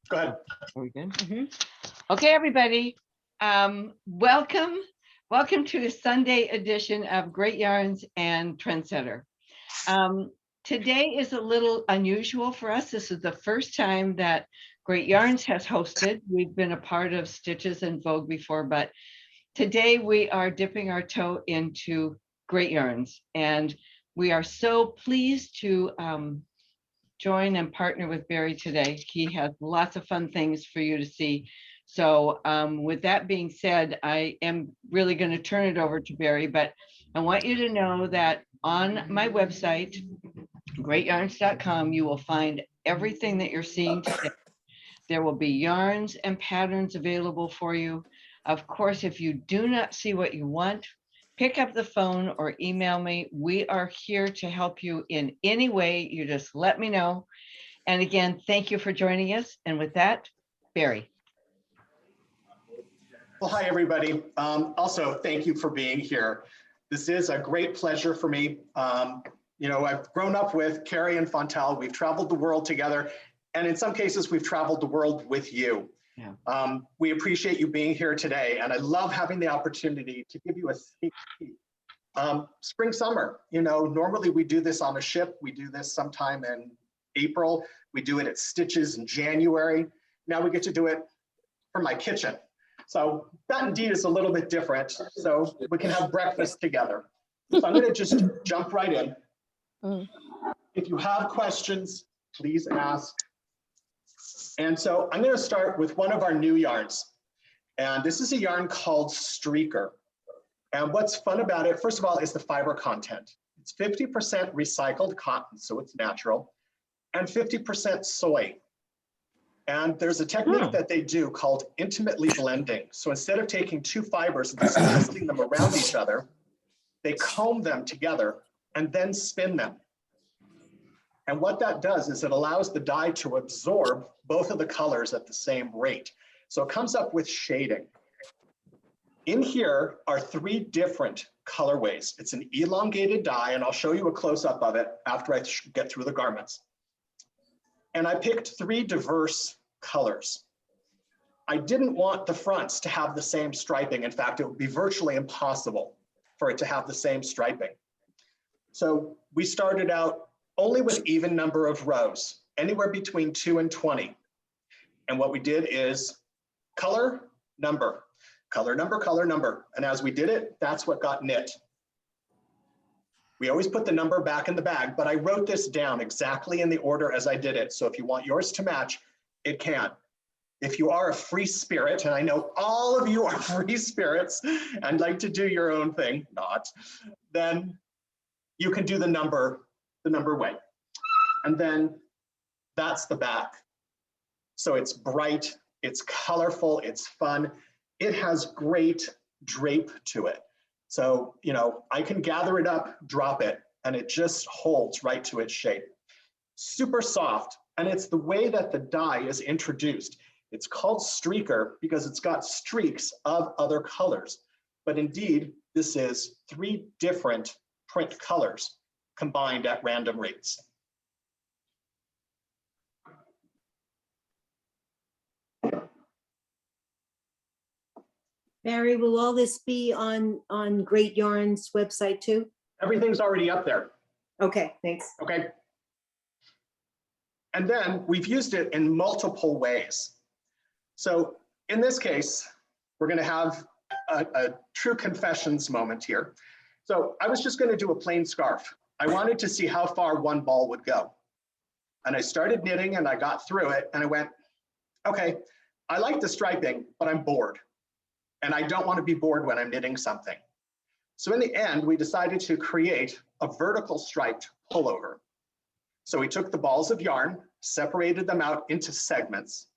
Go ahead. Are we good? Okay, everybody. Welcome to the Sunday edition of Great Yarns and Trendsetter. Today is a little unusual for us. This is the first time that Great Yarns has hosted. We've been a part of Stitches and Vogue before, but today we are dipping our toe into Great Yarns, and we are so pleased to join and partner with Barry today. He has lots of fun things for you to see. So with that being said, I am really going to turn it over to Barry, but I want you to know that on my website, greatyarns.com, you will find everything that you're seeing today. There will be yarns and patterns available for you. Of course, if you do not see what you want, pick up the phone or email me. We are here to help you in any way. You just let me know. And again, thank you for joining us. And with that, Barry. Well, hi, everybody. Also, thank you for being here. This is a great pleasure for me. I've grown up with Carrie and Fontel. We've traveled the world together. And in some cases, we've traveled the world with you. Yeah. We appreciate you being here today. And I love having the opportunity to give you a sneak peek. Spring, summer, normally we do this on a ship. We do this sometime in April. We do it at Stitches in January. Now we get to do it from my kitchen. So that indeed is a little bit different. So we can have breakfast together. So I'm gonna just jump right in. If you have questions, please ask. And so I'm gonna start with one of our new yarns. And this is a yarn called Streaker. And what's fun about it, first of all, is the fiber content. It's 50% recycled cotton, so it's natural, and 50% soy. And there's a technique that they do called intimately blending. So instead of taking two fibers and just twisting them around each other, they comb them together and then spin them. And what that does is it allows the dye to absorb both of the colors at the same rate. So it comes up with shading. In here are three different colorways. It's an elongated dye, and I'll show you a close-up of it after I get through the garments. And I picked three diverse colors. I didn't want the fronts to have the same striping. In fact, it would be virtually impossible for it to have the same striping. So we started out only with even number of rows, anywhere between 2 and 20. And what we did is color, number, color, number, color, number. And as we did it, that's what got knit. We always put the number back in the bag, but I wrote this down exactly in the order as I did it. So if you want yours to match, it can. If you are a free spirit, and I know all of you are free spirits and like to do your own thing, then you can do the number way. And then that's the back. So it's bright, it's colorful, it's fun. It has great drape to it. So, I can gather it up, drop it, and it just holds right to its shape. Super soft, and it's the way that the dye is introduced. It's called Streaker because it's got streaks of other colors. But indeed, this is three different print colors combined at random rates. Barry, will all this be on Great Yarns website too? Everything's already up there. Okay, thanks. Okay. And then we've used it in multiple ways. So in this case, we're going to have a true confessions moment here. So I was just going to do a plain scarf. I wanted to see how far one ball would go. And I started knitting and I got through it and I went, okay, I like the striping, but I'm bored. And I don't want to be bored when I'm knitting something. So in the end, we decided to create a vertical striped pullover. So we took the balls of yarn, separated them out into segments,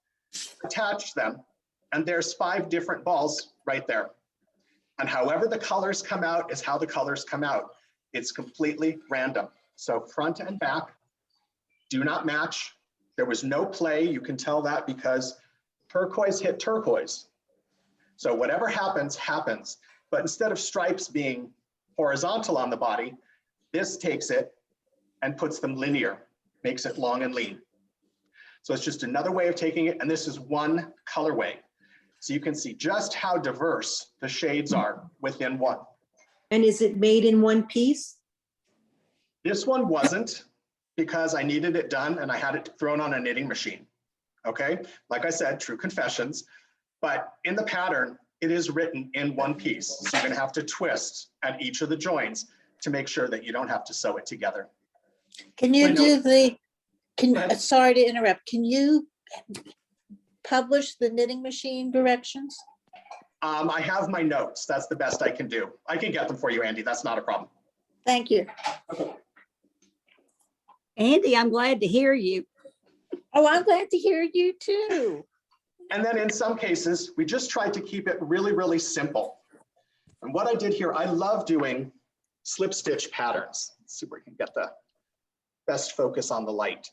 attached them, and there's 5 different balls right there. And however the colors come out is how the colors come out. It's completely random. So front and back do not match. There was no play. You can tell that because turquoise hit turquoise. So whatever happens, happens. But instead of stripes being horizontal on the body, this takes it and puts them linear, makes it long and lean. So it's just another way of taking it, and this is one colorway. So you can see just how diverse the shades are within one. And is it made in one piece? This one wasn't, because I needed it done and I had it thrown on a knitting machine. Okay, like I said, true confessions, but in the pattern, it is written in one piece. So you're gonna have to twist at each of the joins to make sure that you don't have to sew it together. Can you I know- do the, Go ahead. sorry to interrupt, can you publish the knitting machine directions? I have my notes. That's the best I can do. I can get them for you, Andy. That's not a problem. Thank you. Andy, I'm glad to hear you. Oh, I'm glad to hear you too. And then in some cases, we just tried to keep it really, really simple. And what I did here, I love doing slip stitch patterns. Let's see where we can get the best focus on the light.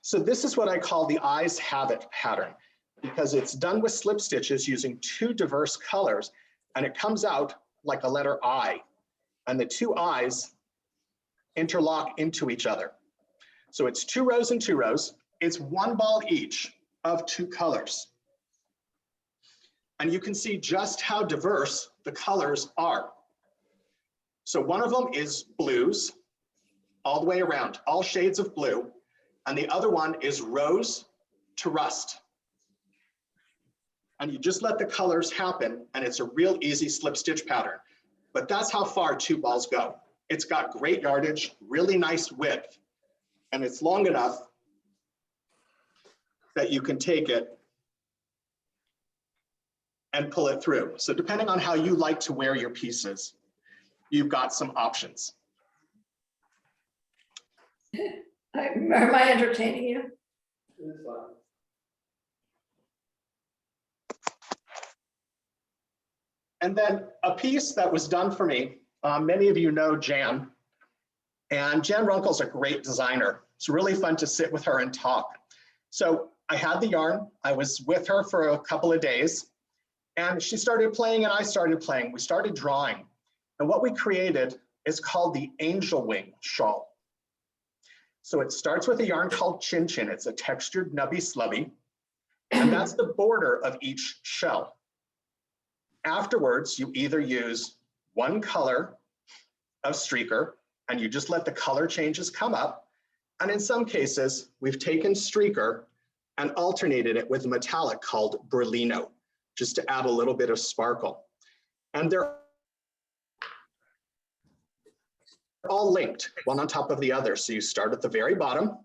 So this is what I call the eyes have it pattern, because it's done with slip stitches using two diverse colors, and it comes out like a letter I, and the two eyes interlock into each other. So it's 2 rows and 2 rows. It's 1 ball each of 2 colors. And you can see just how diverse the colors are. So one of them is blues all the way around, all shades of blue. And the other one is rose to rust. And you just let the colors happen, and it's a real easy slip stitch pattern. But that's how far 2 balls go. It's got great yardage, really nice width, and it's long enough that you can take it and pull it through. So depending on how you like to wear your pieces, you've got some options. Am I entertaining you? And then a piece that was done for me, many of you know Jan, and Jan Runkle's a great designer. It's really fun to sit with her and talk. So I had the yarn, I was with her for a couple of days, and she started playing and I started playing. We started drawing. And what we created is called the angel wing shawl. So it starts with a yarn called Chin Chin. It's a textured nubby slubby, and that's the border of each shell. Afterwards, you either use one color of streaker and you just let the color changes come up. And in some cases, we've taken streaker and alternated it with a metallic called Berlino, just to add a little bit of sparkle. And they're all linked, one on top of the other. So you start at the very bottom,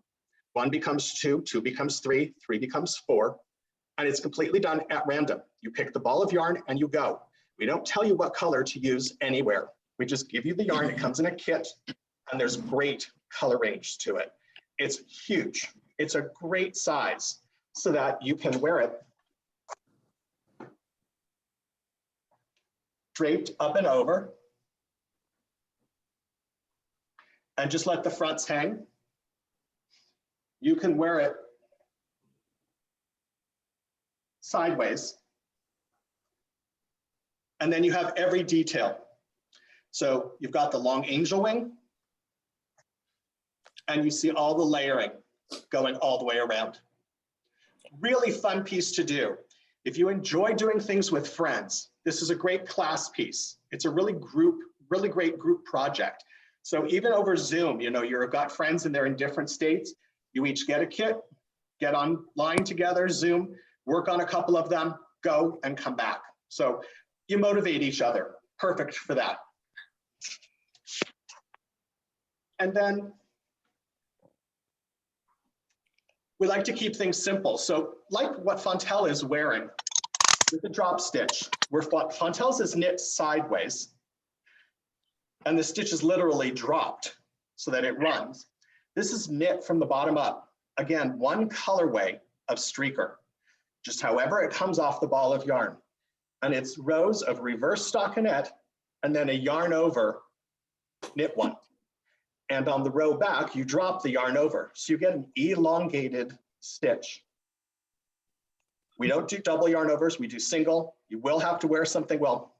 1 becomes 2, 2 becomes 3, 3 becomes 4, and it's completely done at random. You pick the ball of yarn and you go. We don't tell you what color to use anywhere. We just give you the yarn, it comes in a kit, and there's great color range to it. It's huge. It's a great size so that you can wear it draped up and over, and just let the fronts hang. You can wear it sideways. And then you have every detail. So you've got the long angel wing, and you see all the layering going all the way around. Really fun piece to do. If you enjoy doing things with friends, this is a great class piece. It's a really great group project. So even over Zoom, you know, you've got friends and they're in different states. You each get a kit, get online together, Zoom, work on a couple of them, go and come back. So you motivate each other. Perfect for that. And then we like to keep things simple. So like what Fontel is wearing with the drop stitch, where Fontel's is knit sideways and the stitch is literally dropped so that it runs. This is knit from the bottom up. Again, one colorway of streaker, just however it comes off the ball of yarn. And it's rows of reverse stockinette and then a yarn over knit one. And on the row back, you drop the yarn over. So you get an elongated stitch. We don't do double yarn overs, we do single. You will have to wear something, well,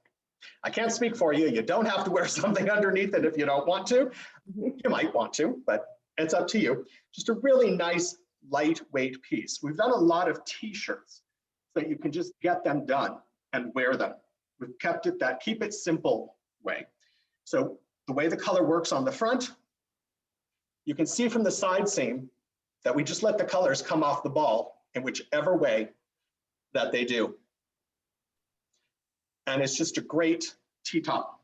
I can't speak for you. You don't have to wear something underneath it if you don't want to. You might want to, but it's up to you. Just a really nice, lightweight piece. We've done a lot of t-shirts so that you can just get them done and wear them. We've kept it that keep it simple way. So the way the color works on the front, you can see from the side seam that we just let the colors come off the ball in whichever way that they do. And it's just a great T-top.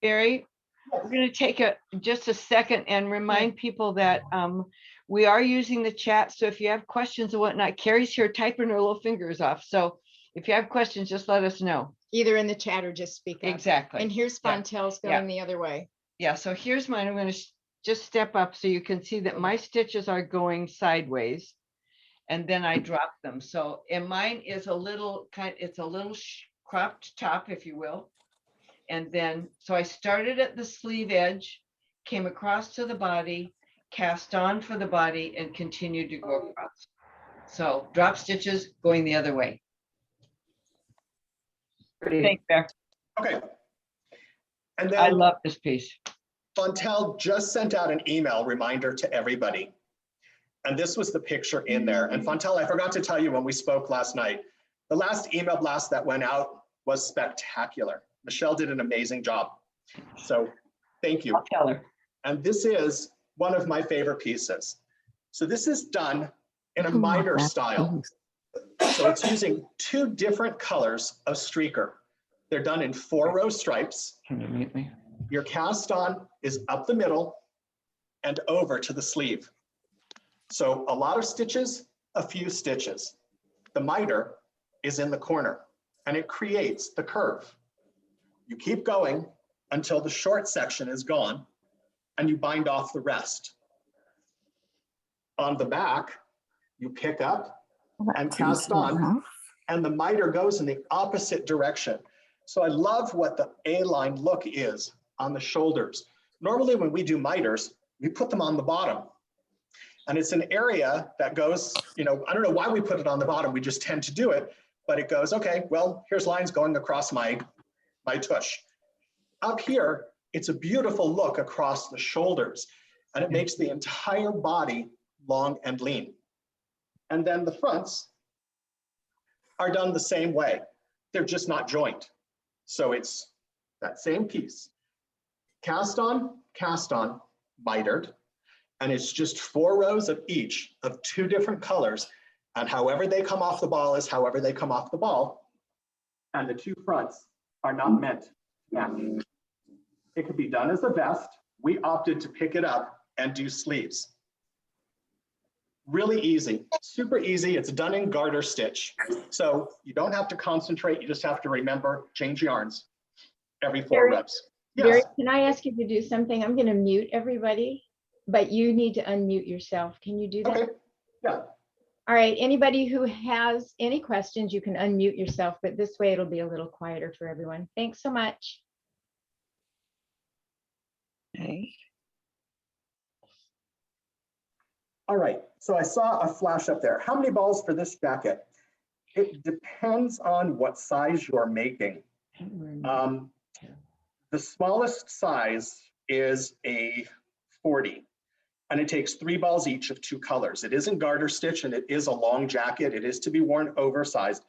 Barry, we're going to take just a second and remind people that we are using the chat. So if you have questions and whatnot, Carrie's here typing her little fingers off. So if you have questions, just let us know. Either in the chat or just speak up. Exactly. And here's Yeah. Fontel's Yeah. going the other way. Yeah, so here's mine. I'm going to just step up so you can see that my stitches are going sideways and then I drop them. So, and mine is a little it's a little cropped top, if you will. And then, so I started at the sleeve edge, came across to the body, cast on for the body, and continued to go across. So drop stitches going the other way. Thanks, Bear. Okay. And I then love this piece. Fontel just sent out an email reminder to everybody. And this was the picture in there. And Fontel, I forgot to tell you when we spoke last night, the last email blast that went out was spectacular. Michelle did an amazing job. So thank you. I'll tell her. And this is one of my favorite pieces. So this is done in a miter style. So it's using 2 different colors of streaker. They're done in 4-row stripes. Can you mute me? Your cast on is up the middle and over to the sleeve. So a lot of stitches, a few stitches. The miter is in the corner and it creates the curve. You keep going until the short section is gone and you bind off the rest. On the back, you pick up and cast on, and the miter goes in the opposite direction. So I love what the A-line look is on the shoulders. Normally when we do miters, we put them on the bottom. And it's an area that goes, I don't know why we put it on the bottom, we just tend to do it, but it goes, okay, well, here's lines going across my tush. Up here, it's a beautiful look across the shoulders, and it makes the entire body long and lean. And then the fronts are done the same way. They're just not joined. So it's that same piece. Cast on, mitered, and it's just 4 rows of each of 2 different colors, and however they come off the ball is however they come off the ball, and the 2 fronts are not meant to match. It could be done as a vest. We opted to pick it up and do sleeves. Really easy, super easy. It's done in garter stitch. So you don't have to concentrate, you just have to remember, change yarns every 4 Barry, reps. Barry, Yes, can I ask you to do something? I'm going to mute everybody, but you need to unmute yourself. Can you do that? okay, yeah. All right, anybody who has any questions, you can unmute yourself, but this way it'll be a little quieter for everyone. Thanks so much. Okay. All right, so I saw a flash up there. How many balls for this jacket? It depends on what size you're making. The smallest size is a 40, and it takes 3 balls each of 2 colors. It isn't garter stitch, and it is a long jacket. It is to be worn oversized.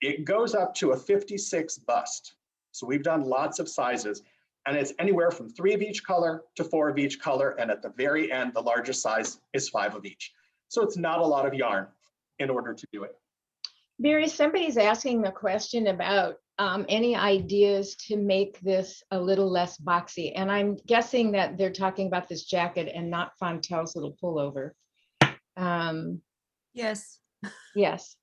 It goes up to a 56 bust. So we've done lots of sizes, and it's anywhere from 3 of each color to 4 of each color. And at the very end, the largest size is 5 of each. So it's not a lot of yarn in order to do it. Barry, somebody's asking the question about any ideas to make this a little less boxy. And I'm guessing that they're talking about this jacket and not Fontel's little pullover. Yes. Yes.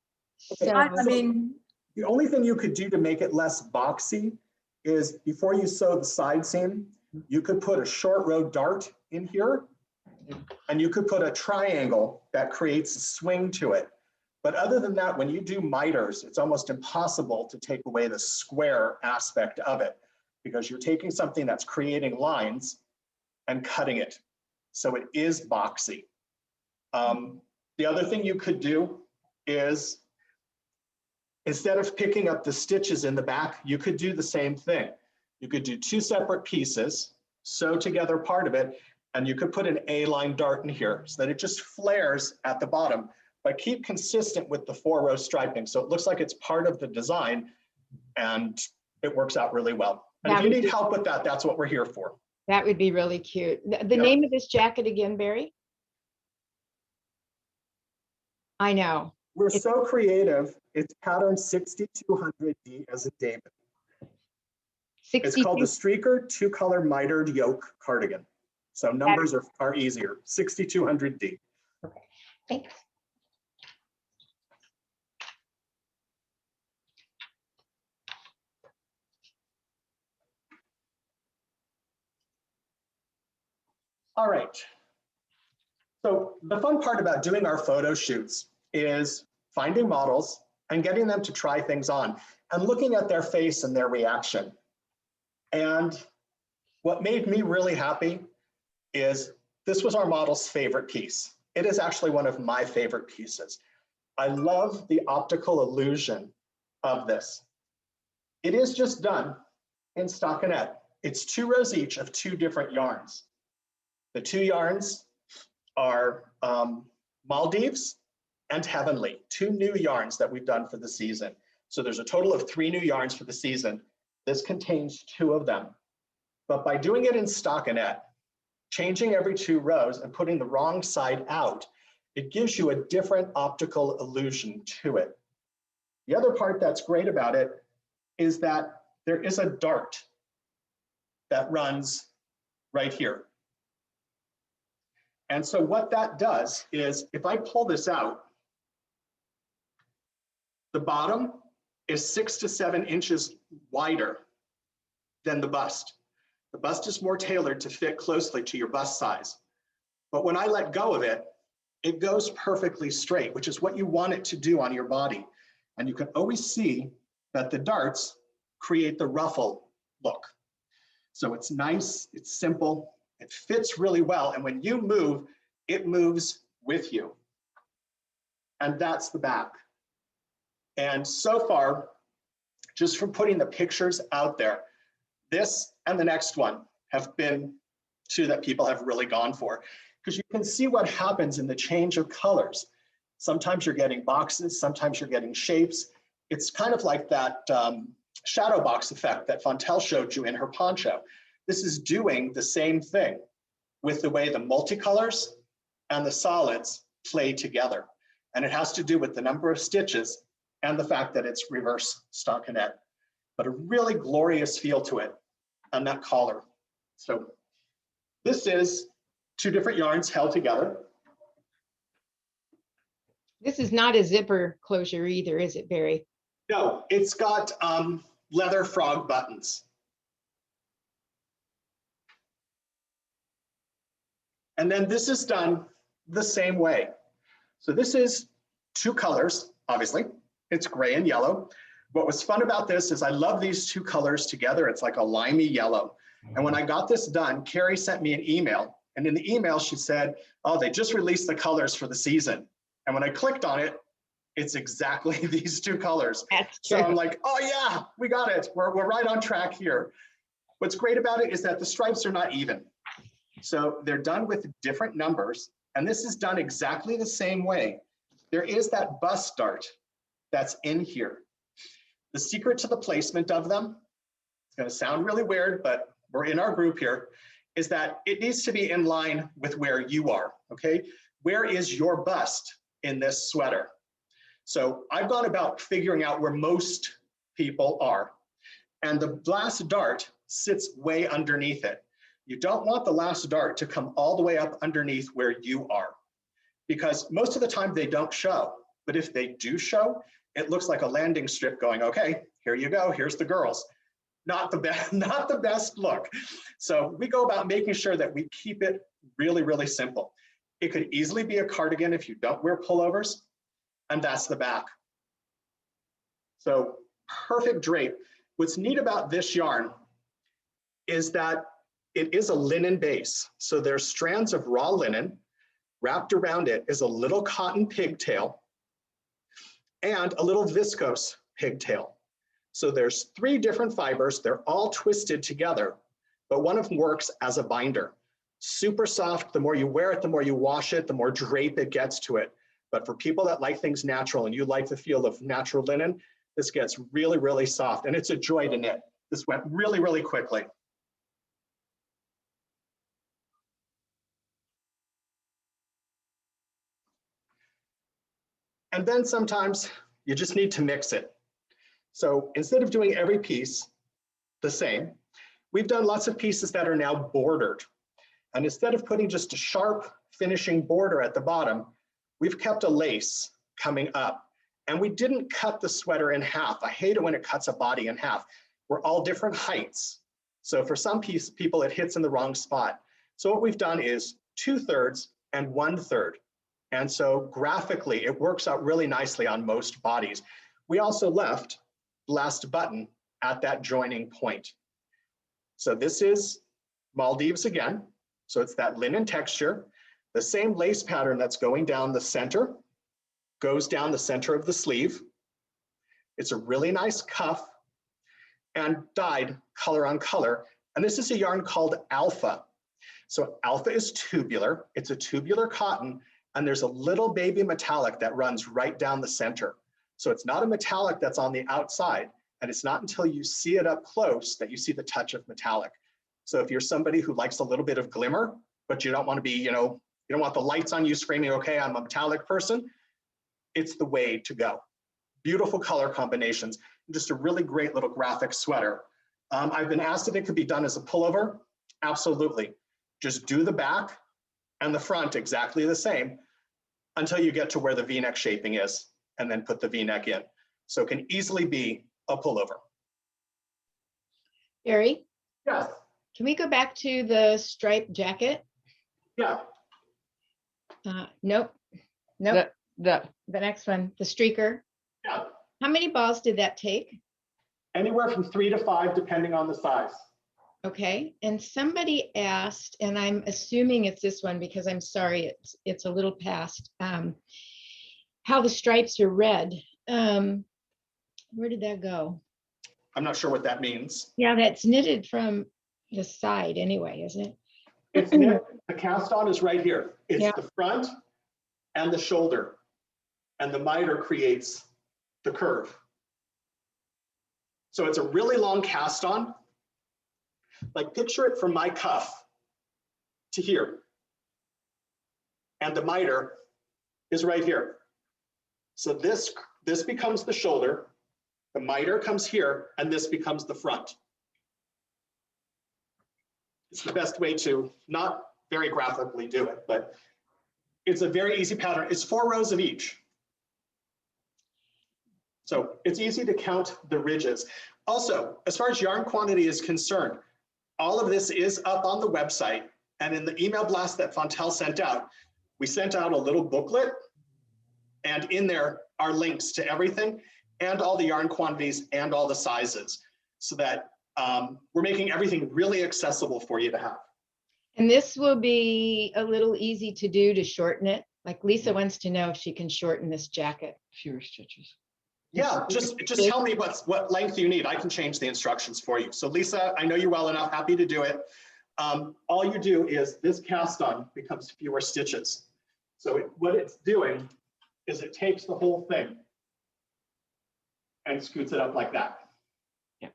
Okay, So, I mean, the only thing you could do to make it less boxy is before you sew the side seam, you could put a short row dart in here, and you could put a triangle that creates a swing to it. But other than that, when you do miters, it's almost impossible to take away the square aspect of it, because you're taking something that's creating lines and cutting it. So it is boxy. The other thing you could do is, instead of picking up the stitches in the back, you could do the same thing. You could do 2 separate pieces, sew together part of it, And you could put an A-line dart in here so that it just flares at the bottom, but keep consistent with the 4-row striping. So it looks like it's part of the design and it works out really well. And if you need help with that, that's what we're here for. That would be really cute. The Yep. name of this jacket again, Barry? I know. We're so creative. It's pattern 6200D as a David. It's called the 62. Streaker 2-color mitered yoke cardigan. So numbers are easier, 6200D. Okay, thanks. All right. So the fun part about doing our photo shoots is finding models and getting them to try things on and looking at their face and their reaction. And what made me really happy is this was our model's favorite piece. It is actually one of my favorite pieces. I love the optical illusion of this. It is just done in stockinette. It's 2 rows each of 2 different yarns. The 2 yarns are Maldives and Heavenly, 2 new yarns that we've done for the season. So there's a total of 3 new yarns for the season. This contains 2 of them. But by doing it in stockinette, changing every 2 rows and putting the wrong side out, it gives you a different optical illusion to it. The other part that's great about it is that there is a dart that runs right here. And so what that does is if I pull this out, the bottom is 6 to 7 inches wider than the bust. The bust is more tailored to fit closely to your bust size. But when I let go of it, it goes perfectly straight, which is what you want it to do on your body. And you can always see that the darts create the ruffle look. So it's nice, it's simple, it fits really well. And when you move, it moves with you. And that's the back. And so far, just from putting the pictures out there, this and the next one have been 2 that people have really gone for, because you can see what happens in the change of colors. Sometimes you're getting boxes, sometimes you're getting shapes. It's kind of like that shadow box effect that Fontel showed you in her poncho. This is doing the same thing with the way the multicolors and the solids play together. And it has to do with the number of stitches and the fact that it's reverse stockinette, but a really glorious feel to it on that collar. So this is 2 different yarns held together. This is not a zipper closure either, is it, Barry? No, it's got leather frog buttons. And then this is done the same way. So this is 2 colors, obviously. It's gray and yellow. What was fun about this is I love these 2 colors together. It's like a limey yellow. And when I got this done, Carrie sent me an email. And in the email, she said, oh, they just released the colors for the season. And when I clicked on it, it's exactly these 2 colors. That's So true. I'm like, oh yeah, we got it. We're right on track here. What's great about it is that the stripes are not even. So they're done with different numbers. And this is done exactly the same way. There is that bust dart that's in here. The secret to the placement of them, it's going to sound really weird, but we're in our group here, is that it needs to be in line with where you are, okay? Where is your bust in this sweater? So I've gone about figuring out where most people are, and the last dart sits way underneath it. You don't want the last dart to come all the way up underneath where you are, because most of the time they don't show, but if they do show, it looks like a landing strip going, okay, here you go, here's the girls. Not the best look. So we go about making sure that we keep it really, really simple. It could easily be a cardigan if you don't wear pullovers, and that's the back. So perfect drape. What's neat about this yarn is that it is a linen base. So there's strands of raw linen. Wrapped around it is a little cotton pigtail and a little viscose pigtail. So there's 3 different fibers. They're all twisted together, but one of them works as a binder. Super soft. The more you wear it, the more you wash it, the more drape it gets to it. But for people that like things natural and you like the feel of natural linen, this gets really, really soft, and it's a joy to knit. This went really, really quickly. And then sometimes you just need to mix it. So instead of doing every piece the same, we've done lots of pieces that are now bordered. And instead of putting just a sharp finishing border at the bottom, we've kept a lace coming up. And we didn't cut the sweater in half. I hate it when it cuts a body in half. We're all different heights. So for some people, it hits in the wrong spot. So what we've done is 2/3 and 1/3. And so graphically, it works out really nicely on most bodies. We also left the last button at that joining point. So this is Maldives again. So it's that linen texture. The same lace pattern that's going down the center goes down the center of the sleeve. It's a really nice cuff and dyed color on color. And this is a yarn called Alpha. So Alpha is tubular. It's a tubular cotton, and there's a little baby metallic that runs right down the center. So it's not a metallic that's on the outside, and it's not until you see it up close that you see the touch of metallic. So if you're somebody who likes a little bit of glimmer, but you don't want to be, you don't want the lights on you screaming, okay, I'm a metallic person, it's the way to go. Beautiful color combinations, just a really great little graphic sweater. I've been asked if it could be done as a pullover. Absolutely. Just do the back and the front exactly the same until you get to where the V-neck shaping is, and then put the V-neck in. So it can easily be a pullover. Barry, Yes. can we go back to the striped jacket? Yeah. Nope. The next one, the streaker. Yeah. How many balls did that take? Anywhere from 3 to 5, depending on the size. Okay, and somebody asked, and I'm assuming it's this one because I'm sorry, it's a little past, how the stripes are red. Where did that go? I'm not sure what that means. Yeah, that's knitted from the side anyway, isn't it? It's knit, the cast on is right here. It's Yeah. the front and the shoulder, and the miter creates the curve. So it's a really long cast on. Like picture it from my cuff to here. And the miter is right here. So this becomes the shoulder, the miter comes here, and this becomes the front. It's the best way to, not very graphically do it, but it's a very easy pattern. It's 4 rows of each. So it's easy to count the ridges. Also, as far as yarn quantity is concerned, all of this is up on the website, and in the email blast that Fontel sent out, we sent out a little booklet, and in there are links to everything and all the yarn quantities and all the sizes, so that we're making everything really accessible for you to have. And this will be a little easy to do to shorten it. Like Lisa wants to know if she can shorten this jacket. Fewer stitches. Yeah, just tell me what length you need. I can change the instructions for you. So Lisa, I know you well enough, happy to do it. All you do is this cast on becomes fewer stitches. So what it's doing is it takes the whole thing and scoots it up like that. Yeah.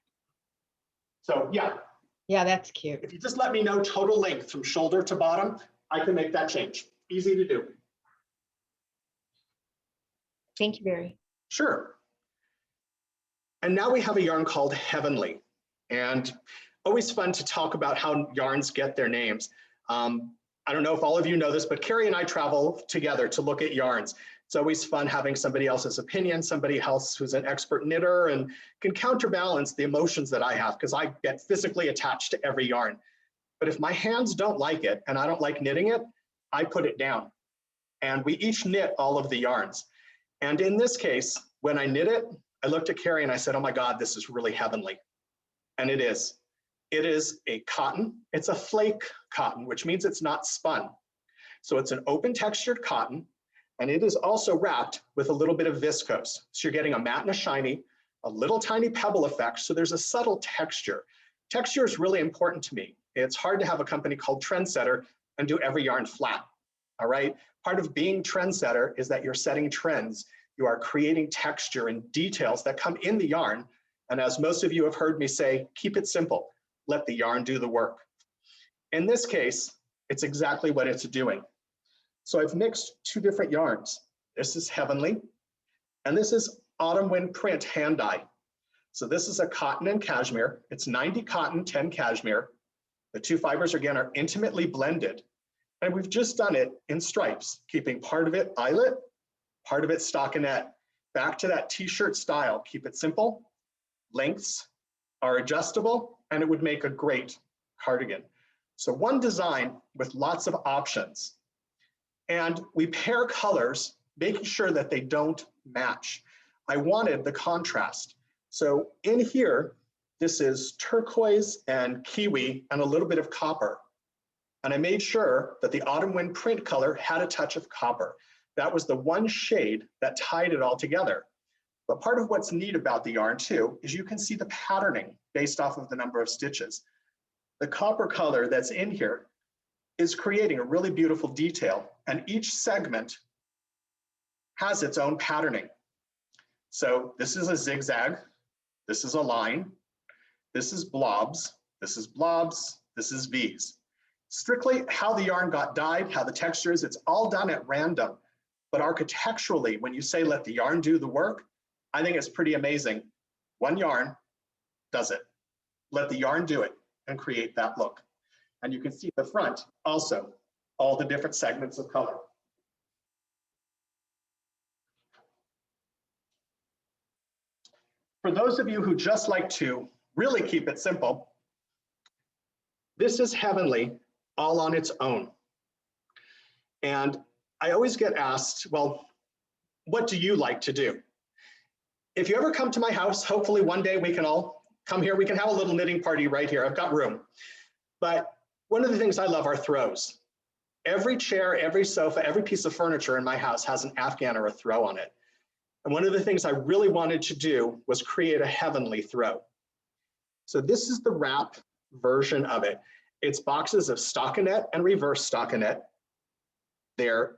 So yeah, Yeah, that's cute. if you just let me know total length from shoulder to bottom, I can make that change. Easy to do. Thank you, Barry. Sure. And now we have a yarn called Heavenly, and always fun to talk about how yarns get their names. I don't know if all of you know this, but Carrie and I travel together to look at yarns. It's always fun having somebody else's opinion, somebody else who's an expert knitter and can counterbalance the emotions that I have, because I get physically attached to every yarn. But if my hands don't like it and I don't like knitting it, I put it down. And we each knit all of the yarns. And in this case, when I knit it, I looked at Carrie and I said, oh my God, this is really heavenly. And it is. It is a cotton. It's a flake cotton, which means it's not spun. So it's an open textured cotton, and it is also wrapped with a little bit of viscose. So you're getting a matte and a shiny, a little tiny pebble effect. So there's a subtle texture. Texture is really important to me. It's hard to have a company called Trendsetter and do every yarn flat, all right? Part of being trendsetter is that you're setting trends. You are creating texture and details that come in the yarn. And as most of you have heard me say, keep it simple. Let the yarn do the work. In this case, it's exactly what it's doing. So I've mixed two different yarns. This is Heavenly, and this is Autumn Wind Print hand dye. So this is a cotton and cashmere. It's 90 cotton, 10 cashmere. The two fibers, again, are intimately blended. And we've just done it in stripes, keeping part of it eyelet, part of it stockinette. Back to that t-shirt style. Keep it simple. Lengths are adjustable, and it would make a great cardigan. So one design with lots of options. And we pair colors, making sure that they don't match. I wanted the contrast. So in here, this is turquoise and kiwi and a little bit of copper. And I made sure that the Autumn Wind print color had a touch of copper. That was the one shade that tied it all together. But part of what's neat about the yarn too, is you can see the patterning based off of the number of stitches. The copper color that's in here is creating a really beautiful detail, and each segment has its own patterning. So this is a zigzag, this is a line, this is blobs, this is blobs, this is V's. Strictly how the yarn got dyed, how the texture is, it's all done at random. But architecturally, when you say let the yarn do the work, I think it's pretty amazing. One yarn does it. Let the yarn do it and create that look. And you can see the front also, all the different segments of color. For those of you who just like to really keep it simple, this is Heavenly all on its own. And I always get asked, well, what do you like to do? If you ever come to my house, hopefully one day we can all come here. We can have a little knitting party right here. I've got room. But one of the things I love are throws. Every chair, every sofa, every piece of furniture in my house has an afghan or a throw on it. And one of the things I really wanted to do was create a Heavenly throw. So this is the wrap version of it. It's boxes of stockinette and reverse stockinette. They're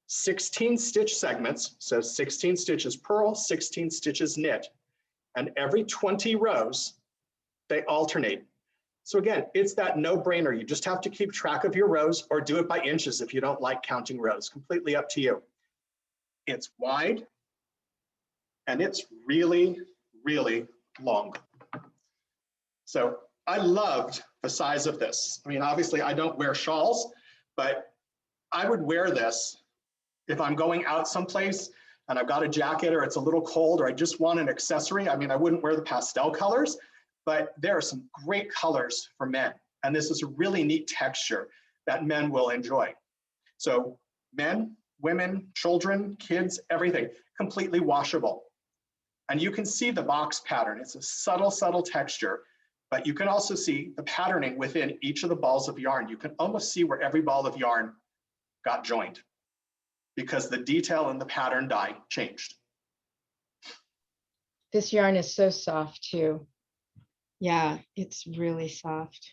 16 stitch segments, so 16 stitches purl, 16 stitches knit. And every 20 rows, they alternate. So again, it's that no-brainer. You just have to keep track of your rows or do it by inches if you don't like counting rows. Completely up to you. It's wide and it's really, really long. So I loved the size of this. I mean, obviously I don't wear shawls, but I would wear this if I'm going out someplace and I've got a jacket or it's a little cold or I just want an accessory. I mean, I wouldn't wear the pastel colors, but there are some great colors for men. And this is a really neat texture that men will enjoy. So men, women, children, kids, everything, completely washable. And you can see the box pattern. It's a subtle, subtle texture, but you can also see the patterning within each of the balls of yarn. You can almost see where every ball of yarn got joined because the detail in the pattern dye changed. This yarn is so soft too. Yeah, it's really soft.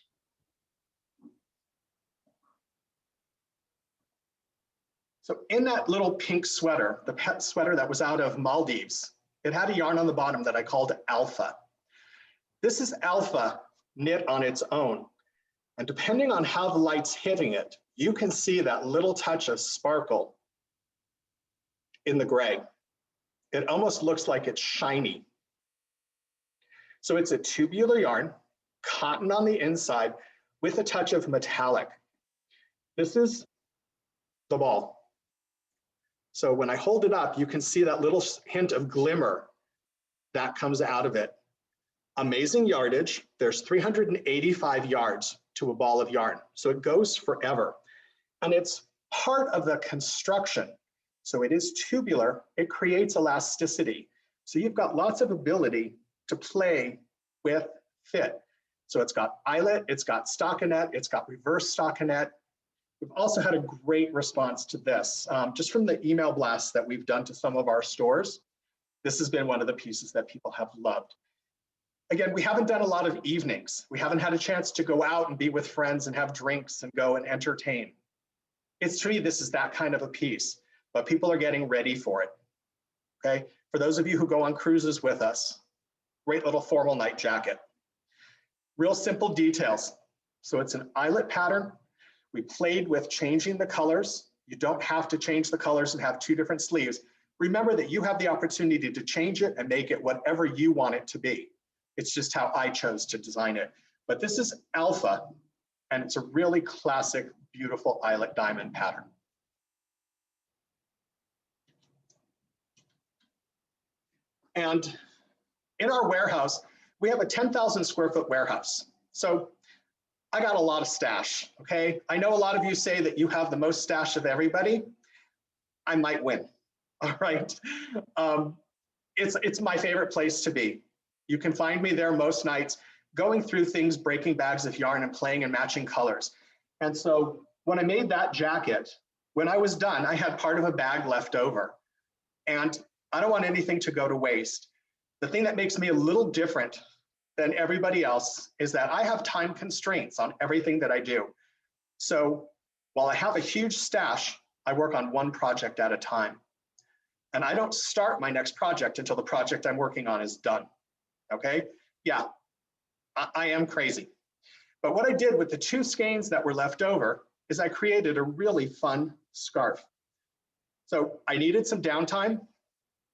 So in that little pink sweater, the pet sweater that was out of Maldives, it had a yarn on the bottom that I called Alpha. This is Alpha knit on its own. And depending on how the light's hitting it, you can see that little touch of sparkle in the gray. It almost looks like it's shiny. So it's a tubular yarn, cotton on the inside with a touch of metallic. This is the ball. So when I hold it up, you can see that little hint of glimmer that comes out of it. Amazing yardage. There's 385 yards to a ball of yarn. So it goes forever. And it's part of the construction. So it is tubular. It creates elasticity. So you've got lots of ability to play with fit. So it's got eyelet, it's got stockinette, it's got reverse stockinette. We've also had a great response to this. Just from the email blasts that we've done to some of our stores, this has been one of the pieces that people have loved. Again, we haven't done a lot of evenings. We haven't had a chance to go out and be with friends and have drinks and go and entertain. It's to me, this is that kind of a piece, but people are getting ready for it, okay? For those of you who go on cruises with us, great little formal night jacket. Real simple details. So it's an eyelet pattern. We played with changing the colors. You don't have to change the colors and have two different sleeves. Remember that you have the opportunity to change it and make it whatever you want it to be. It's just how I chose to design it. But this is alpha, and it's a really classic, beautiful eyelet diamond pattern. And in our warehouse, we have a 10,000 square foot warehouse. So I got a lot of stash, okay? I know a lot of you say that you have the most stash of everybody. I might win, all right? It's my favorite place to be. You can find me there most nights, going through things, breaking bags of yarn and playing and matching colors. And so when I made that jacket, when I was done, I had part of a bag left over. And I don't want anything to go to waste. The thing that makes me a little different than everybody else is that I have time constraints on everything that I do. So while I have a huge stash, I work on one project at a time. And I don't start my next project until the project I'm working on is done. Okay, yeah, I am crazy. But what I did with the two skeins that were left over is I created a really fun scarf. So I needed some downtime.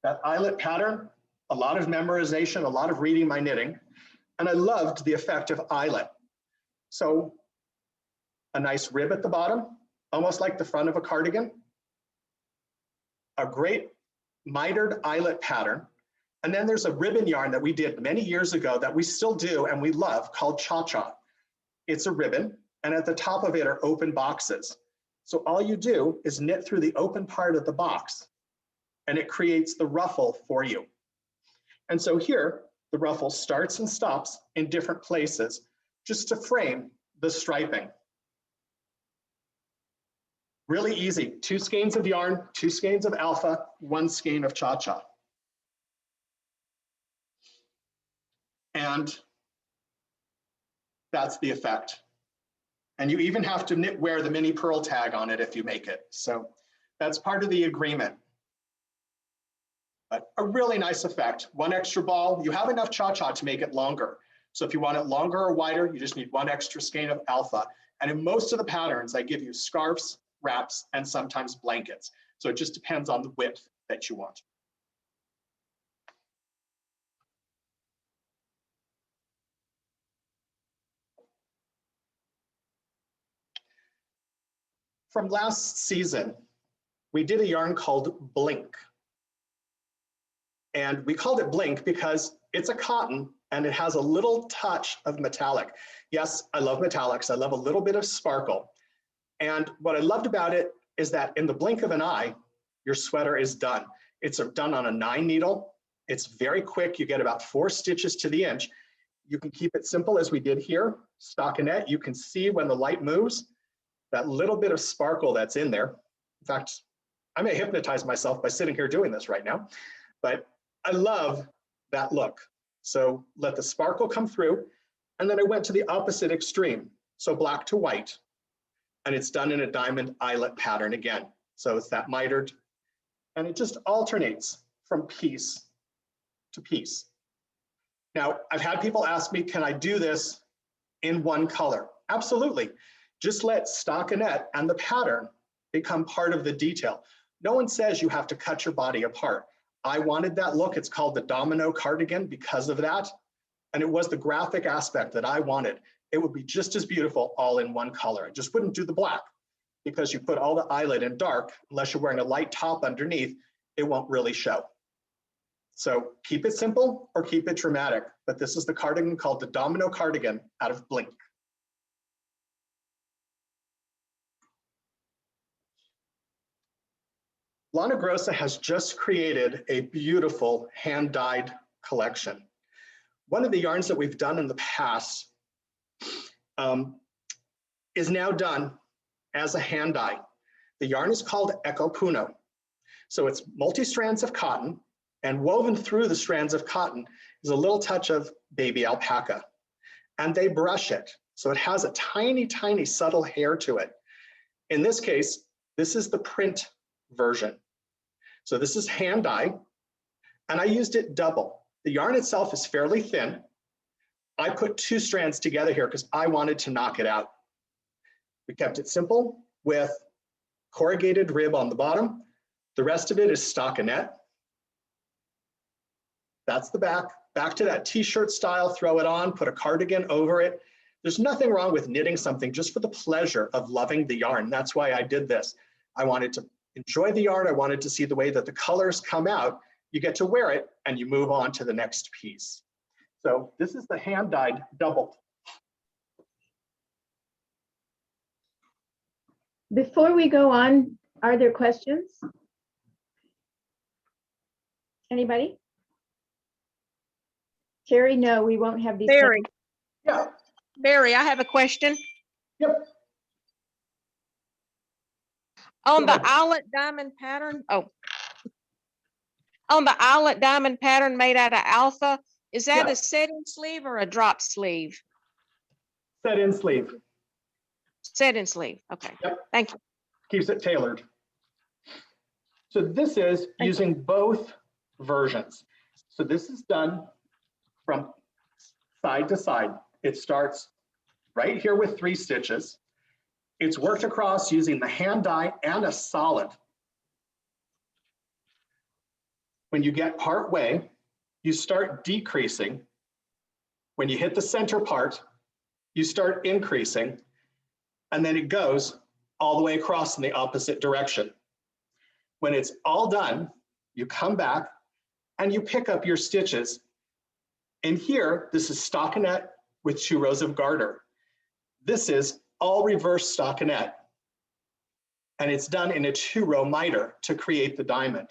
That eyelet pattern, a lot of memorization, a lot of reading my knitting, and I loved the effect of eyelet. So a nice rib at the bottom, almost like the front of a cardigan, a great mitered eyelet pattern. And then there's a ribbon yarn that we did many years ago that we still do and we love called cha-cha. It's a ribbon, and at the top of it are open boxes. So all you do is knit through the open part of the box, and it creates the ruffle for you. And so here, the ruffle starts and stops in different places just to frame the striping. Really easy, 2 skeins of yarn, 2 skeins of alpha, 1 skein of cha-cha. And that's the effect. And you even have to wear the mini pearl tag on it if you make it. So that's part of the agreement. But a really nice effect. 1 extra ball. You have enough cha-cha to make it longer. So if you want it longer or wider, you just need 1 extra skein of alpha. And in most of the patterns, I give you scarves, wraps, and sometimes blankets. So it just depends on the width that you want. From last season, we did a yarn called Blink. And we called it Blink because it's a cotton and it has a little touch of metallic. Yes, I love metallics. I love a little bit of sparkle. And what I loved about it is that in the blink of an eye, your sweater is done. It's done on a 9 needle. It's very quick. You get about 4 stitches to the inch. You can keep it simple as we did here. Stockinette, you can see when the light moves, that little bit of sparkle that's in there. In fact, I may hypnotize myself by sitting here doing this right now, but I love that look. So let the sparkle come through. And then I went to the opposite extreme. So black to white. And it's done in a diamond eyelet pattern again. So it's that mitered. And it just alternates from piece to piece. Now, I've had people ask me, can I do this in one color? Absolutely. Just let stockinette and the pattern become part of the detail. No one says you have to cut your body apart. I wanted that look. It's called the domino cardigan because of that. And it was the graphic aspect that I wanted. It would be just as beautiful all in one color. I just wouldn't do the black because you put all the eyelet in dark, unless you're wearing a light top underneath, it won't really show. So keep it simple or keep it dramatic. But this is the cardigan called the domino cardigan out of Blink. Lana Grossa has just created a beautiful hand-dyed collection. One of the yarns that we've done in the past is now done as a hand dye. The yarn is called Echo Puno. So it's multi-strands of cotton, And woven through the strands of cotton is a little touch of baby alpaca. And they brush it. So it has a tiny, tiny subtle hair to it. In this case, this is the print version. So this is hand dye, and I used it double. The yarn itself is fairly thin. I put 2 strands together here because I wanted to knock it out. We kept it simple with corrugated rib on the bottom. The rest of it is stockinette. That's the back. Back to that t-shirt style, throw it on, put a cardigan over it. There's nothing wrong with knitting something just for the pleasure of loving the yarn. That's why I did this. I wanted to enjoy the yarn. I wanted to see the way that the colors come out. You get to wear it and you move on to the next piece. So this is the hand dyed double. Before we go on, are there questions? Anybody? Terry, no, we won't have these. Barry, Yeah, Barry, I have a question. yep. On Go the ahead. eyelet diamond pattern, on the eyelet diamond pattern made out of alpha, is that Yeah. a set-in sleeve or a drop sleeve? Set in sleeve. Set-in sleeve, okay. Yep. Thank you. Keeps it tailored. So this is using both versions. So this is done from side to side. It starts right here with 3 stitches. It's worked across using the hand dye and a solid. When you get part way, you start decreasing. When you hit the center part, you start increasing, and then it goes all the way across in the opposite direction. When it's all done, you come back and you pick up your stitches. And here, this is stockinette with 2 rows of garter. This is all reverse stockinette. And it's done in a 2-row miter to create the diamond.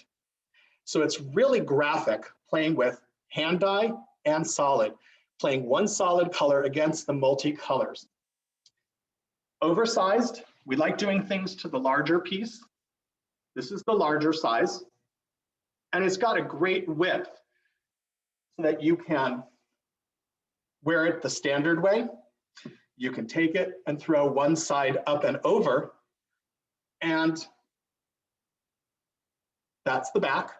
So it's really graphic, playing with hand dye and solid, playing one solid color against the multi-colors. Oversized, we like doing things to the larger piece. This is the larger size. And it's got a great width so that you can wear it the standard way. You can take it and throw one side up and over, and that's the back.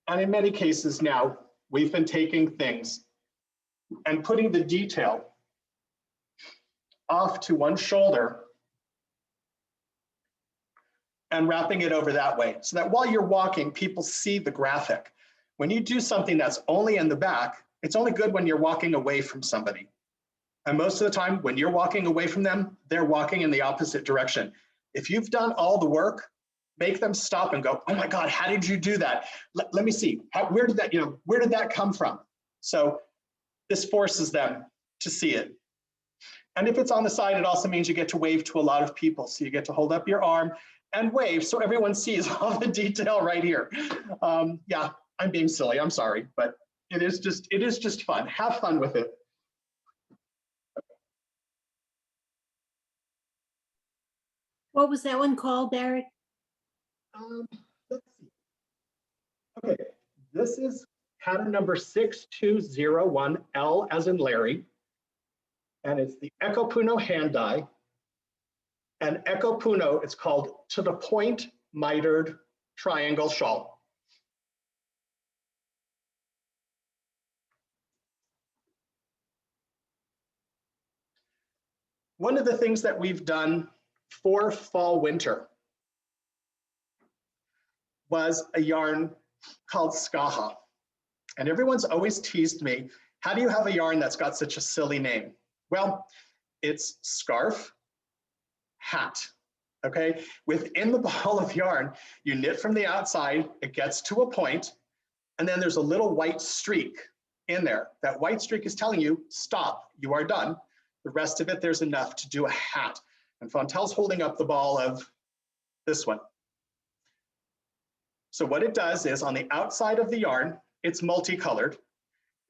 And in many cases now, we've been taking things and putting the detail off to one shoulder and wrapping it over that way, so that while you're walking, people see the graphic. When you do something that's only in the back, it's only good when you're walking away from somebody. And most of the time, when you're walking away from them, they're walking in the opposite direction. If you've done all the work, make them stop and go, oh my God, how did you do that? Let me see, where did that come from? So this forces them to see it. And if it's on the side, it also means you get to wave to a lot of people. So you get to hold up your arm and wave so everyone sees all the detail right here. Yeah, I'm being silly, I'm sorry, but it is just fun. Have fun with it. What was that one called, Barry? Let's see. Okay, this is pattern number 6201, L as in Larry. And it's the Echo Puno hand dye. And Echo Puno, it's called to the point mitered triangle shawl. One of the things that we've done for fall winter was a yarn called Skaha. And everyone's always teased me, how do you have a yarn that's got such a silly name? Well, it's scarf, hat, okay? Within the ball of yarn, you knit from the outside, it gets to a point, and then there's a little white streak in there. That white streak is telling you, stop, you are done. The rest of it, there's enough to do a hat. And Fontel's holding up the ball of this one. So what it does is on the outside of the yarn, it's multicolored.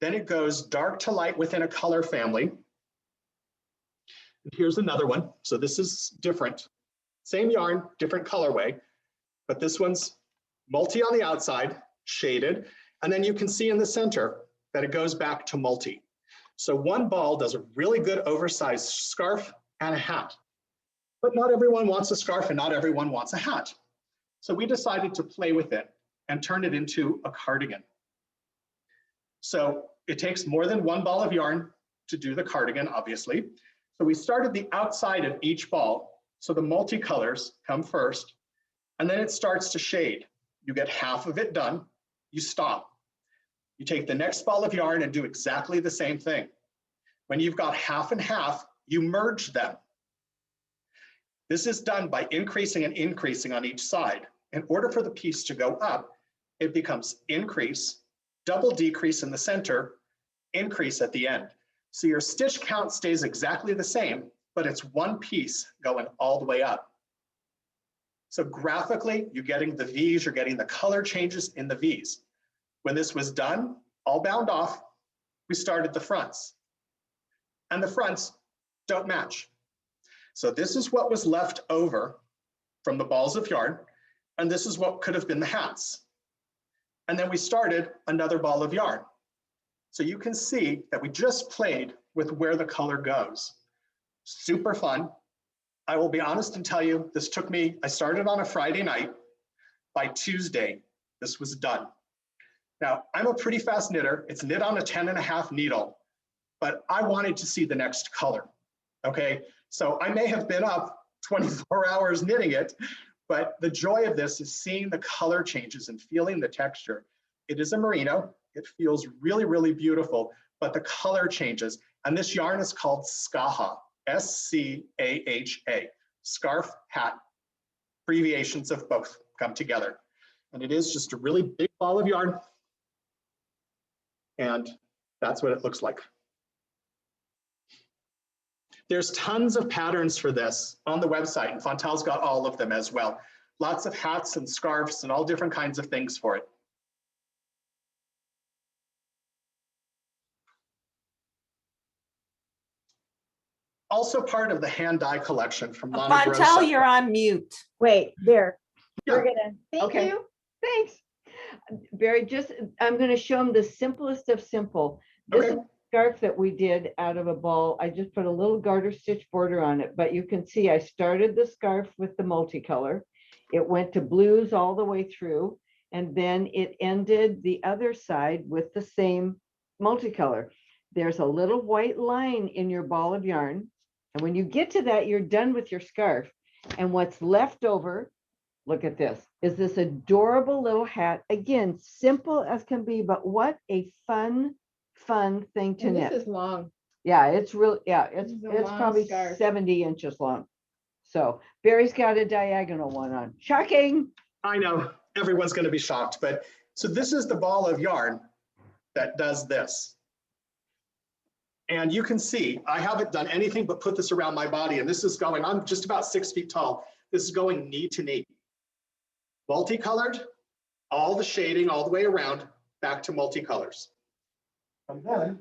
Then it goes dark to light within a color family. And here's another one. So this is different. Same yarn, different colorway, but this one's multi on the outside shaded. And then you can see in the center that it goes back to multi. So one ball does a really good oversized scarf and a hat. But not everyone wants a scarf and not everyone wants a hat. So we decided to play with it and turn it into a cardigan. So it takes more than one ball of yarn to do the cardigan, obviously. So we started the outside of each ball. So the multicolors come first, and then it starts to shade. You get half of it done, you stop. You take the next ball of yarn and do exactly the same thing. When you've got half and half, you merge them. This is done by increasing and increasing on each side. In order for the piece to go up, it becomes increase, double decrease in the center, increase at the end. So your stitch count stays exactly the same, but it's one piece going all the way up. So graphically, you're getting the V's, you're getting the color changes in the V's. When this was done, all bound off, we started the fronts. And the fronts don't match. So this is what was left over from the balls of yarn, and this is what could have been the hats. And then we started another ball of yarn. So you can see that we just played with where the color goes. Super fun. I will be honest and tell you, this took me, I started on a Friday night. By Tuesday, this was done. Now, I'm a pretty fast knitter. It's knit on a 10.5 needle, but I wanted to see the next color, okay? So I may have been up 24 hours knitting it, but the joy of this is seeing the color changes and feeling the texture. It is a merino. It feels really, really beautiful, but the color changes. And this yarn is called Skaha, S-C-A-H-A, scarf, hat, abbreviations of both come together. And it is just a really big ball of yarn. And that's what it looks like. There's tons of patterns for this on the website, and Fontel's got all of them as well. Lots of hats and scarves and all different kinds of things for it. Also part of the hand dye collection from Lana Fontel, Grossa. you're on mute. Wait, there. Yeah. We're gonna, thank Okay. you. Thanks. Barry, I'm going to show them the simplest of simple. This Okay. is a scarf that we did out of a ball. I just put a little garter stitch border on it, but you can see I started the scarf with the multicolor. It went to blues all the way through, and then it ended the other side with the same multicolor. There's a little white line in your ball of yarn, and when you get to that, you're done with your scarf. And what's left over, look at this, is this adorable little hat. Again, simple as can be, but what a fun thing to And knit. this is long. Yeah, it's really, yeah, it's This is a long probably scarf. 70 inches long. So Barry's got a diagonal one on. Shocking. I know, everyone's gonna be shocked, but so this is the ball of yarn that does this. And you can see, I haven't done anything but put this around my body, and this is going, I'm just about 6 feet tall. This is going knee to knee. Multicolored, all the shading all the way around, back to multicolors. And then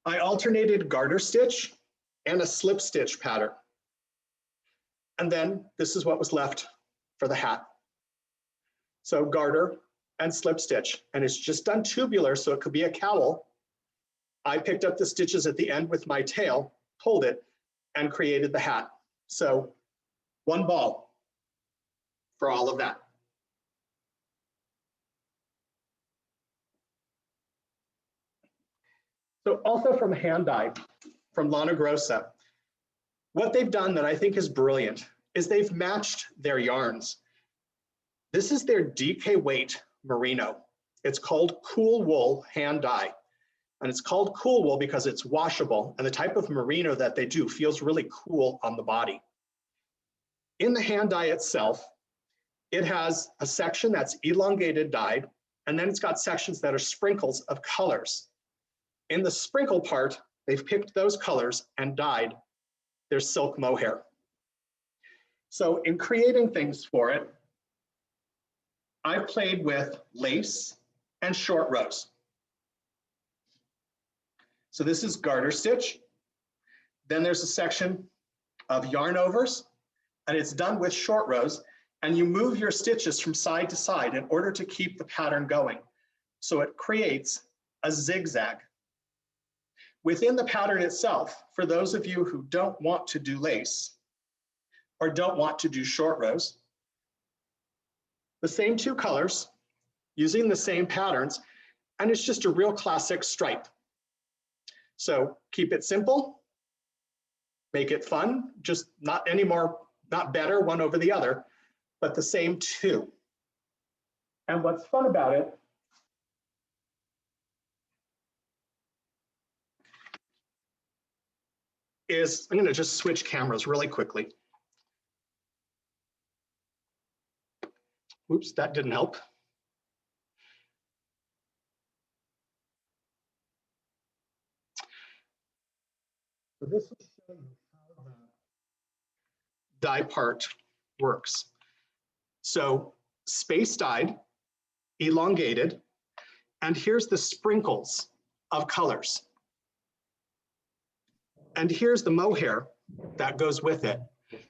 I alternated garter stitch and a slip stitch pattern. And then this is what was left for the hat. So garter and slip stitch, and it's just done tubular, so it could be a cowl. I picked up the stitches at the end with my tail, pulled it, and created the hat. So one ball for all of that. So also from hand dye, from Lana Grossa, what they've done that I think is brilliant is they've matched their yarns. This is their DK weight merino. It's called cool wool hand dye. And it's called cool wool because it's washable, and the type of merino that they do feels really cool on the body. In the hand dye itself, it has a section that's elongated dyed, and then it's got sections that are sprinkles of colors. In the sprinkle part, they've picked those colors and dyed their silk mohair. So in creating things for it, I played with lace and short rows. So this is garter stitch. Then there's a section of yarn overs, and it's done with short rows. and you move your stitches from side to side in order to keep the pattern going. So it creates a zigzag. Within the pattern itself, for those of you who don't want to do lace or don't want to do short rows, the same two colors using the same patterns, and it's just a real classic stripe. So keep it simple, make it fun, just not anymore, not better one over the other, but the same two. And what's fun about it is, I'm going to just switch cameras really quickly. Oops, that didn't help. So this will show you how the die part works. So space dyed, elongated, and here's the sprinkles of colors. And here's the mohair that goes with it.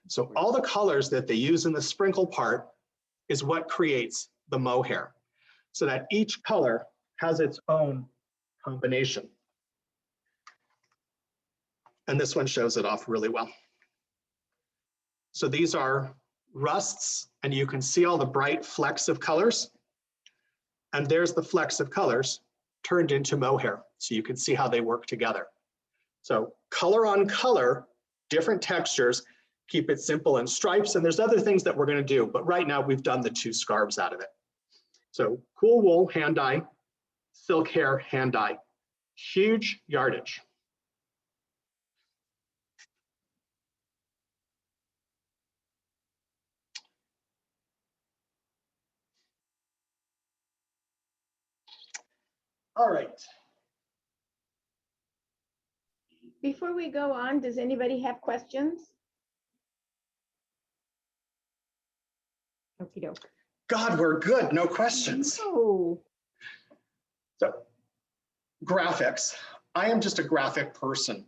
So all the colors that they use in the sprinkle part is what creates the mohair, so that each color has its own combination. And this one shows it off really well. So these are rusts, and you can see all the bright flecks of colors. And there's the flecks of colors turned into mohair. So you can see how they work together. So color on color, different textures, keep it simple and stripes. And there's other things that we're going to do, but right now we've done the two scarves out of it. So cool wool, hand dye, silk hair, hand dye, huge yardage. All right. Before we go on, does anybody have questions? Okey doke. God, we're good. No questions. Oh, So graphics. I am just a graphic person.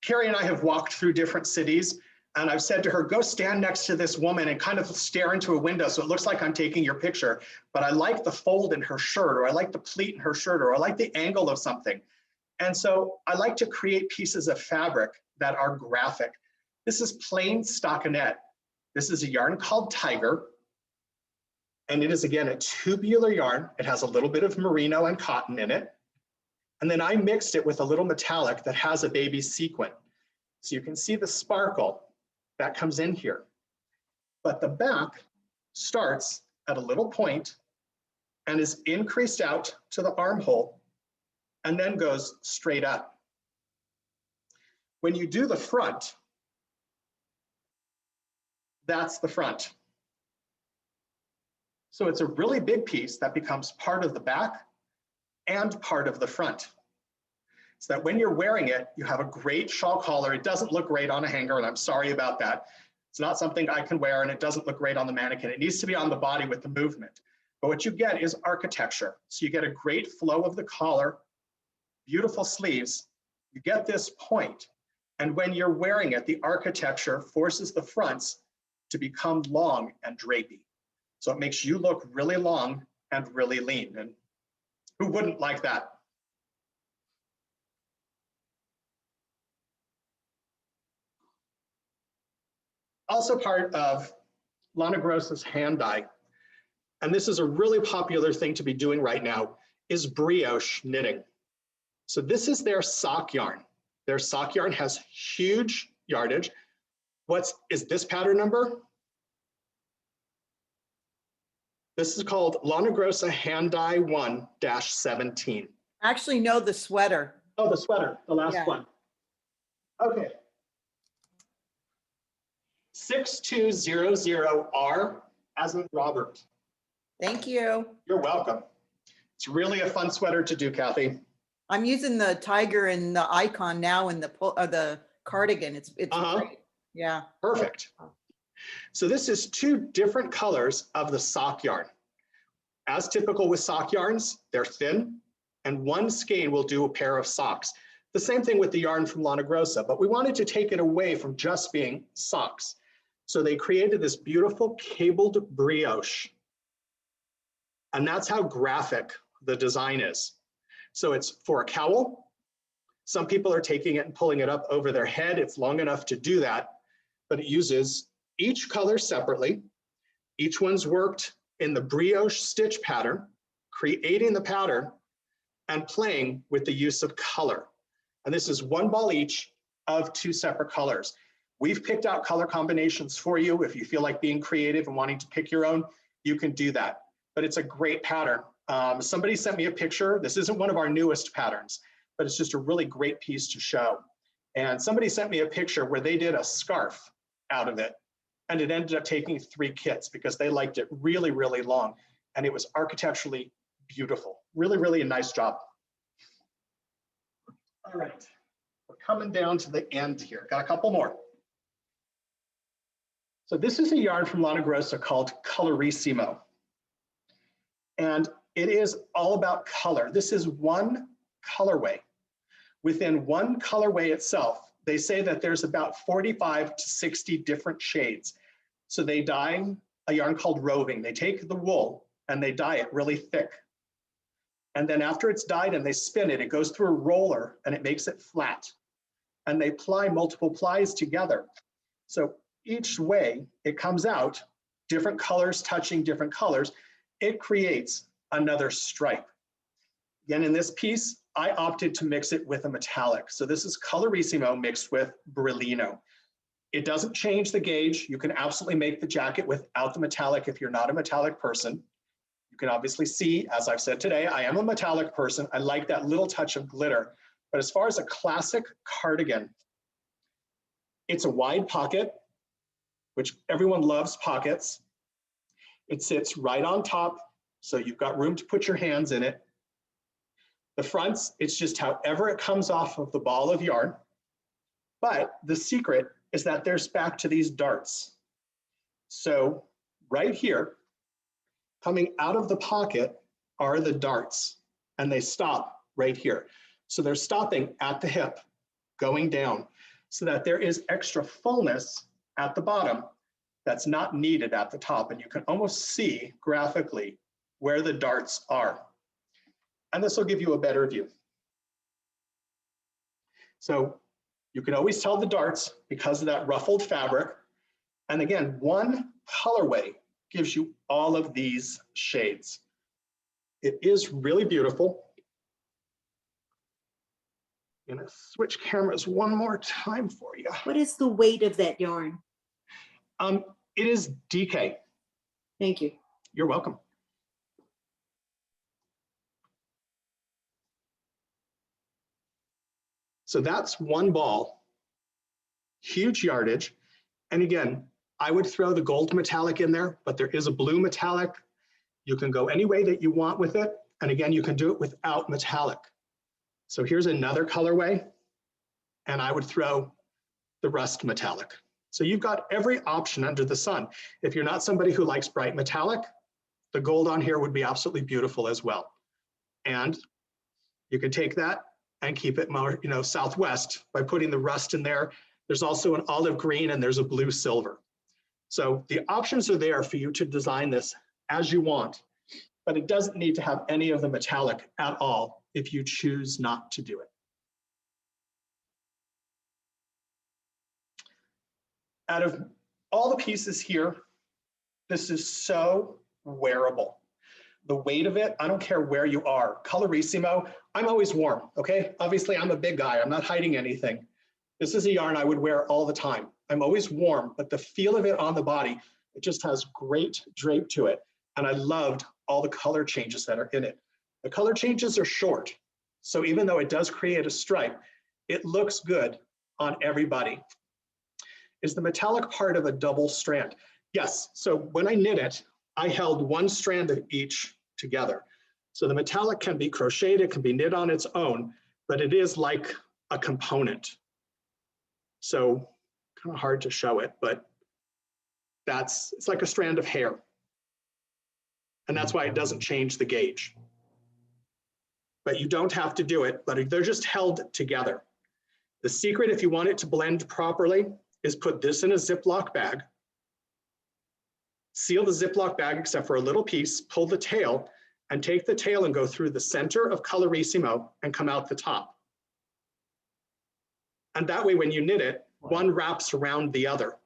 Carrie and I have walked through different cities, and I've said to her, go stand next to this woman and kind of stare into a window so it looks like I'm taking your picture. But I like the fold in her shirt, or I like the pleat in her shirt, or I like the angle of something. And so I like to create pieces of fabric that are graphic. This is plain stockinette. This is a yarn called Tiger. And it is, again, a tubular yarn. It has a little bit of merino and cotton in it. And then I mixed it with a little metallic that has a baby sequin. So you can see the sparkle that comes in here. But the back starts at a little point and is increased out to the armhole and then goes straight up. When you do the front, that's the front. So it's a really big piece that becomes part of the back and part of the front. So that when you're wearing it, you have a great shawl collar. It doesn't look great on a hanger, and I'm sorry about that. It's not something I can wear, and it doesn't look great on the mannequin. It needs to be on the body with the movement. But what you get is architecture. So you get a great flow of the collar, beautiful sleeves. You get this point. And when you're wearing it, the architecture forces the fronts to become long and drapey. So it makes you look really long and really lean. And who wouldn't like that? Also part of Lana Gross's hand dye, and this is a really popular thing to be doing right now, is brioche knitting. So this is their sock yarn. Their sock yarn has huge yardage. Is this pattern number? This is called Lana Grossa Hand Dye 1-17. Actually, no, the sweater. Oh, the sweater, the last Yeah. one. Okay. 6200R as in Robert. Thank you. You're welcome. It's really a fun sweater to do, Kathy. I'm using the tiger and the icon now in the cardigan. It's great. Yeah. Perfect. So this is two different colors of the sock yarn. As typical with sock yarns, they're thin, and one skein will do a pair of socks. The same thing with the yarn from Lana Grossa, but we wanted to take it away from just being socks. So they created this beautiful cabled brioche. And that's how graphic the design is. So it's for a cowl. Some people are taking it and pulling it up over their head. It's long enough to do that, but it uses each color separately. Each one's worked in the brioche stitch pattern, creating the pattern and playing with the use of color. And this is one ball each of 2 separate colors. We've picked out color combinations for you. If you feel like being creative and wanting to pick your own, you can do that. But it's a great pattern. Somebody sent me a picture. This isn't one of our newest patterns, but it's just a really great piece to show. And somebody sent me a picture where they did a scarf out of it. And it ended up taking 3 kits because they liked it really, really long. And it was architecturally beautiful. Really, really a nice job. All right, we're coming down to the end here. Got a couple more. So this is a yarn from Lana Grossa called Colorissimo. And it is all about color. This is one colorway. Within one colorway itself, they say that there's about 45 to 60 different shades. So they dye a yarn called roving. They take the wool and they dye it really thick. And then after it's dyed and they spin it, it goes through a roller and it makes it flat. And they ply multiple plies together. So each way it comes out, different colors touching different colors, it creates another stripe. Again, in this piece, I opted to mix it with a metallic. So this is Colorissimo mixed with Brillino. It doesn't change the gauge. You can absolutely make the jacket without the metallic if you're not a metallic person. You can obviously see, as I've said today, I am a metallic person. I like that little touch of glitter. But as far as a classic cardigan, it's a wide pocket, which everyone loves pockets. It sits right on top, so you've got room to put your hands in it. The fronts, it's just however it comes off of the ball of yarn. But the secret is that there's back to these darts. So right here, coming out of the pocket are the darts, and they stop right here. So they're stopping at the hip, going down, so that there is extra fullness at the bottom that's not needed at the top. And you can almost see graphically where the darts are. And this will give you a better view. So you can always tell the darts because of that ruffled fabric. And again, one colorway gives you all of these shades. It is really beautiful. I'm gonna switch cameras one more time for you. What is the weight of that yarn? It is DK. Thank you. You're welcome. So that's one ball, huge yardage. And again, I would throw the gold metallic in there, but there is a blue metallic. You can go any way that you want with it. And again, you can do it without metallic. So here's another colorway, and I would throw the rust metallic. So you've got every option under the sun. If you're not somebody who likes bright metallic, the gold on here would be absolutely beautiful as well. And you can take that and keep it more, southwest by putting the rust in there. There's also an olive green and there's a blue silver. So the options are there for you to design this as you want, but it doesn't need to have any of the metallic at all if you choose not to do it. Out of all the pieces here, this is so wearable. The weight of it, I don't care where you are. Colorissimo, I'm always warm, okay? Obviously, I'm a big guy. I'm not hiding anything. This is a yarn I would wear all the time. I'm always warm, but the feel of it on the body, it just has great drape to it. And I loved all the color changes that are in it. The color changes are short. So even though it does create a stripe, it looks good on everybody. Is the metallic part of a double strand? Yes, so when I knit it, I held one strand of each together. So the metallic can be crocheted, it can be knit on its own, but it is like a component. So kind of hard to show it, but it's like a strand of hair. And that's why it doesn't change the gauge. But you don't have to do it, but they're just held together. The secret, if you want it to blend properly, is put this in a Ziploc bag, seal the Ziploc bag except for a little piece, pull the tail, and take the tail and go through the center of Colorissimo and come out the top. And that way, when you knit it, one wraps around the other.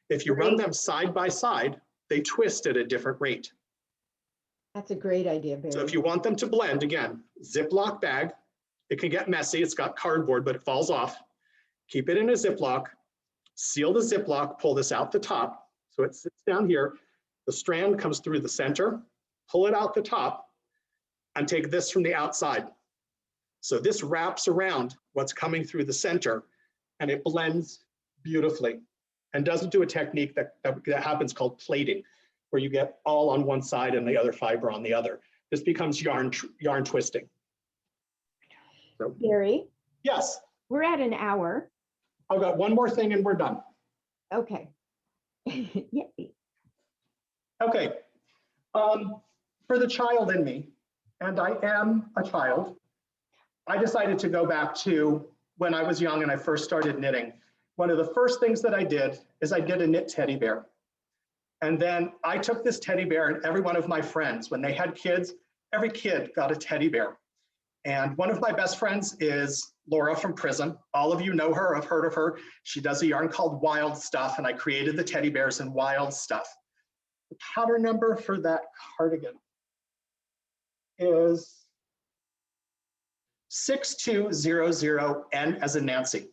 If you run them side by side, they twist at a different rate. That's a great idea, Barry. So if you want them to blend, again, Ziploc bag, it can get messy. It's got cardboard, but it falls off. Keep it in a Ziploc, seal the Ziploc, pull this out the top. So it sits down here. The strand comes through the center, pull it out the top, and take this from the outside. So this wraps around what's coming through the center, and it blends beautifully and doesn't do a technique that happens called plating, where you get all on one side and the other fiber on the other. This becomes yarn twisting. So, Barry, yes, we're at an hour. I've got one more thing and we're done. Okay. Yay. Okay, for the child in me, and I am a child, I decided to go back to when I was young and I first started knitting. One of the first things that I did is I did a knit teddy bear. And then I took this teddy bear, and every one of my friends, when they had kids, every kid got a teddy bear. And one of my best friends is Laura from Prism. All of you know her, have heard of her. She does a yarn called Wild Stuff, and I created the teddy bears in Wild Stuff. The pattern number for that cardigan is 6200N as in Nancy.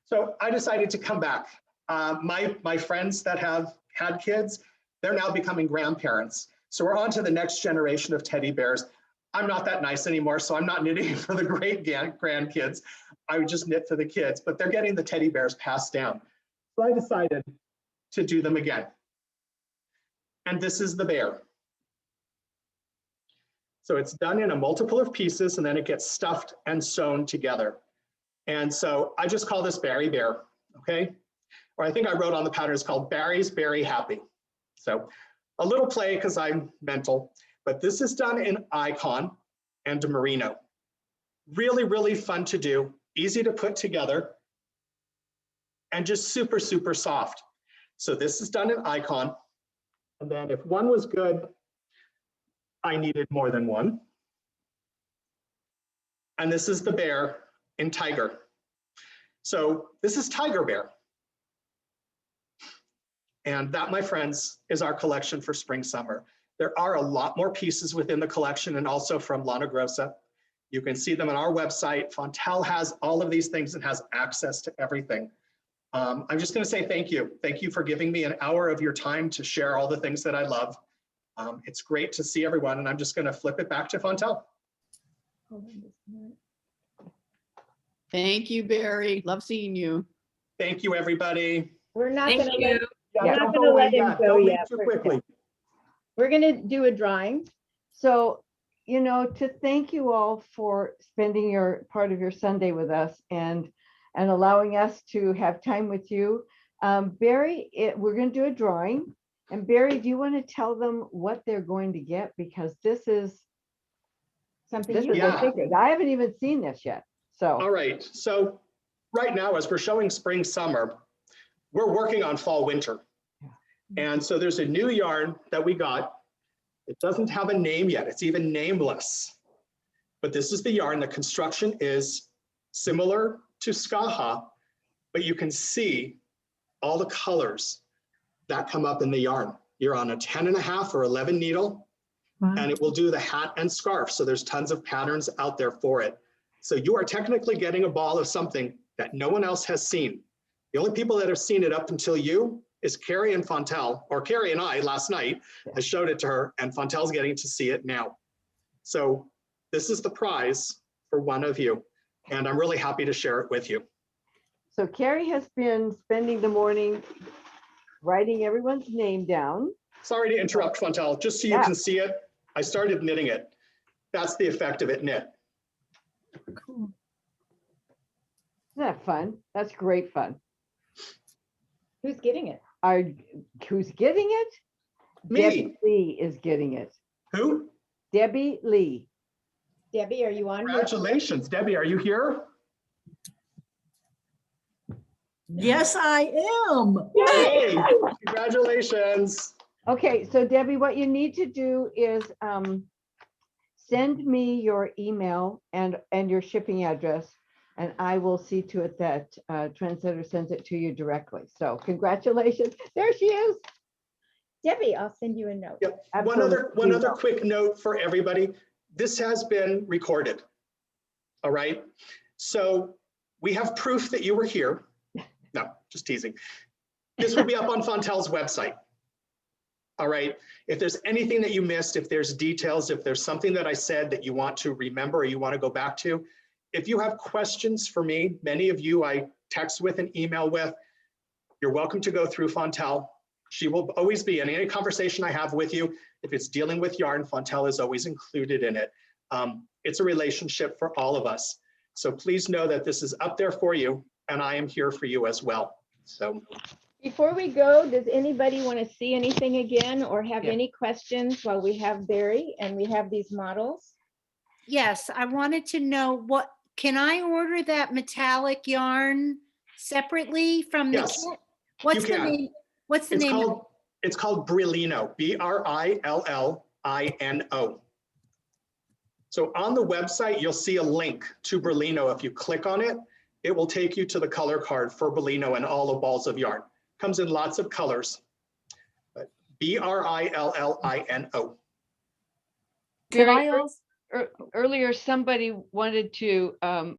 So I decided to come back. My friends that have had kids, they're now becoming grandparents. So we're on to the next generation of teddy bears. I'm not that nice anymore, so I'm not knitting for the great grandkids. I would just knit for the kids, but they're getting the teddy bears passed down. So I decided to do them again. And this is the bear. So it's done in a multiple of pieces, and then it gets stuffed and sewn together. And so I just call this Barry Bear, okay? Or I think I wrote on the pattern, it's called Barry's Berry Happy. So a little play because I'm mental, but this is done in Icon and Merino. Really, really fun to do, easy to put together, and just super, super soft. So this is done in Icon. And then if one was good, I needed more than one. And this is the bear in Tiger. So this is Tiger Bear. And that, my friends, is our collection for spring, summer. There are a lot more pieces within the collection and also from Lana Grossa. You can see them on our website. Fontel has all of these things and has access to everything. I'm just going to say thank you. Thank you for giving me an hour of your time to share all the things that I love. It's great to see everyone, and I'm just going to flip it back to Fontel. Thank you, Barry. Love seeing you. Thank you, everybody. We're not Thank going to let, you. Yeah, we're don't not go going to away let him yet. go Don't leave yet. too quickly. We're going to do a drawing. So, you know, to thank you all for spending your part of your Sunday with us and allowing us to have time with you. Barry, we're going to do a drawing. And Barry, do you want to tell them what they're going to get? Because this is something you think. I haven't even seen this yet. So. All right. So right now, as we're showing spring, summer, we're working on fall, winter. And so there's a new yarn that we got. It doesn't have a name yet. It's even nameless. But this is the yarn. The construction is similar to Skaha, but you can see all the colors that come up in the yarn. You're on a 10.5 or 11 needle, and it will do the hat and scarf. So there's tons of patterns out there for it. So you are technically getting a ball of something that no one else has seen. The only people that have seen it up until you is Carrie and Fontel, or Carrie and I last night. I showed it to her, and Fontel's getting to see it now. So this is the prize for one of you, and I'm really happy to share it with you. So Carrie has been spending the morning writing everyone's name down. Sorry to interrupt, Fontel, just so you can see it. I started knitting it. That's the effect of it knit. Cool. Isn't that fun? That's great fun. Who's getting it? Who's getting it? Me. Debbie Lee is getting it. Who? Debbie Lee. Debbie, are you on? Congratulations, Debbie, are you here? Yes, I am. Hey, congratulations. Okay, so Debbie, what you need to do is send me your email and your shipping address, and I will see to it that Trendsetter sends it to you directly. So congratulations. There she is. Debbie, I'll send you a note. Yep. Absolutely. One other quick note for everybody. This has been recorded. All right. So we have proof that you were here. No, just teasing. This will be up on Fontel's website. All right. If there's anything that you missed, if there's details, if there's something that I said that you want to remember or you want to go back to, if you have questions for me, many of you I text with and email with, you're welcome to go through Fontel. She will always be in any conversation I have with you. If it's dealing with yarn, Fontel is always included in it. It's a relationship for all of us. So please know that this is up there for you, and I am here for you as well. So Before we go, does anybody want to see anything again or have Yeah. any questions while we have Barry and we have these models? Yes, I wanted to know can I order that metallic yarn separately from the yes, kit? What's you the can. name? What's the name? It's called Brillino, Brillino. So on the website, you'll see a link to Brillino. If you click on it, it will take you to the color card for Brillino and all the balls of yarn. Comes in lots of colors. But Brillino. Can I Very also? earlier, somebody wanted to